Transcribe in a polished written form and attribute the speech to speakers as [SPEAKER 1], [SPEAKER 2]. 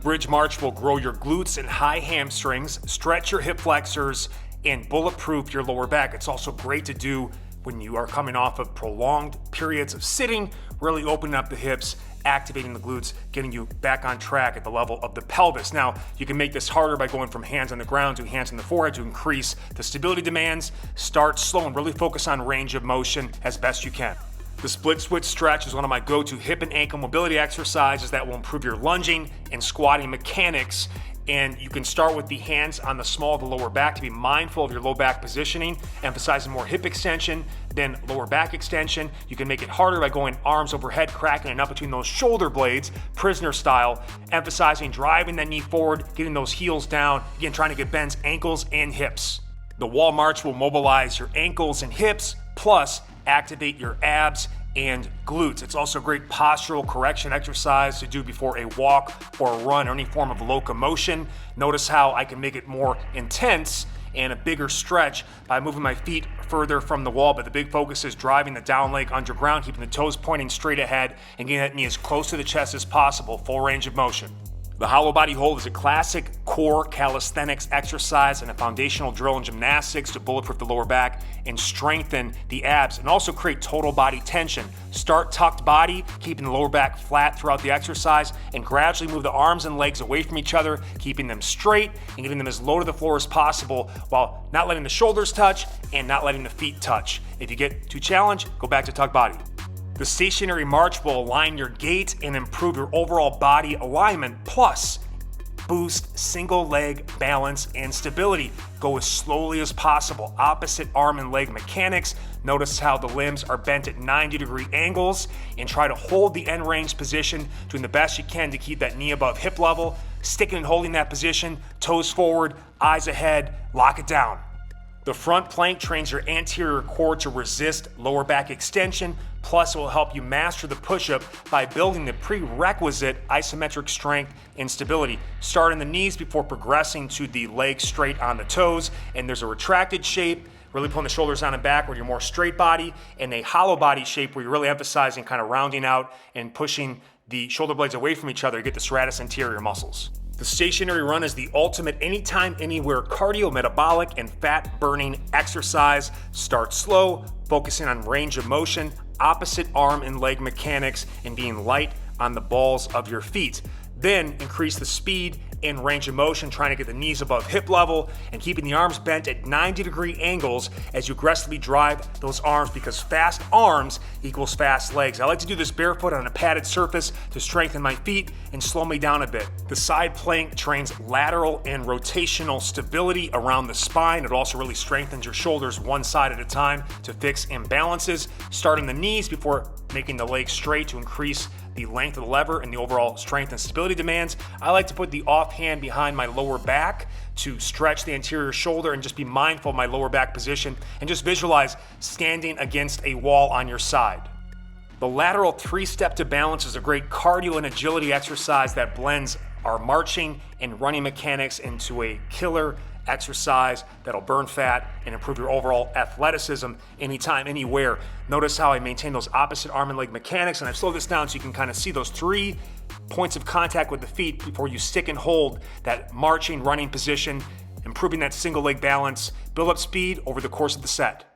[SPEAKER 1] bridge march will grow your glutes and high hamstrings, stretch your hip flexors, and bulletproof your lower back. It's also great to do when you are coming off of prolonged periods of sitting, really opening up the hips, activating the glutes, getting you back on track at the level of the pelvis. Now, you can make this harder by going from hands on the ground to hands on the forehead to increase the stability demands. Start slow and really focus on range of motion as best you can. The split switch stretch is one of my go-to hip and ankle mobility exercises that will improve your lunging and squatting mechanics. And you can start with the hands on the small of the lower back to be mindful of your low back positioning, emphasizing more hip extension than lower back extension. You can make it harder by going arms overhead, cracking it up between those shoulder blades, prisoner style, emphasizing driving that knee forward, getting those heels down, again, trying to get bends, ankles and hips. The wall march will mobilize your ankles and hips, plus activate your abs and glutes. It's also a great postural correction exercise to do before a walk or a run or any form of locomotion. Notice how I can make it more intense and a bigger stretch by moving my feet further from the wall, but the big focus is driving the down leg underground, keeping the toes pointing straight ahead and getting that knee as close to the chest as possible, full range of motion. The hollow body hold is a classic core calisthenics exercise and a foundational drill in gymnastics to bulletproof the lower back and strengthen the abs and also create total body tension. Start tucked body, keeping the lower back flat throughout the exercise, and gradually move the arms and legs away from each other, keeping them straight and getting them as low to the floor as possible while not letting the shoulders touch and not letting the feet touch. If you get too challenged, go back to tuck body. The stationary march will align your gait and improve your overall body alignment, plus boost single leg balance and stability. Go as slowly as possible. Opposite arm and leg mechanics. Notice how the limbs are bent at 90-degree angles and try to hold the end range position, doing the best you can to keep that knee above hip level, sticking and holding that position, toes forward, eyes ahead, lock it down. The front plank trains your anterior core to resist lower back extension, plus it will help you master the push-up by building the prerequisite isometric strength and stability. Start in the knees before progressing to the legs straight on the toes, and there's a retracted shape, really pulling the shoulders on and back where you're more straight body, and a hollow body shape where you're really emphasizing kind of rounding out and pushing the shoulder blades away from each other to get the serratus anterior muscles. The stationary run is the ultimate anytime, anywhere cardio, metabolic, and fat burning exercise. Start slow, focusing on range of motion, opposite arm and leg mechanics, and being light on the balls of your feet. Then increase the speed and range of motion, trying to get the knees above hip level and keeping the arms bent at 90-degree angles as you aggressively drive those arms, because fast arms equals fast legs. I like to do this barefoot on a padded surface to strengthen my feet and slow me down a bit. The side plank trains lateral and rotational stability around the spine. It also really strengthens your shoulders one side at a time to fix imbalances. Start in the knees before making the legs straight to increase the length of the lever and the overall strength and stability demands. I like to put the off hand behind my lower back to stretch the anterior shoulder and just be mindful of my lower back position and just visualize standing against a wall on your side. The lateral three-step to balance is a great cardio and agility exercise that blends our marching and running mechanics into a killer exercise that'll burn fat and improve your overall athleticism anytime, anywhere. Notice how I maintain those opposite arm and leg mechanics, and I've slowed this down so you can kind of see those 3 points of contact with the feet before you stick and hold that marching, running position, improving that single leg balance, build up speed over the course of the set.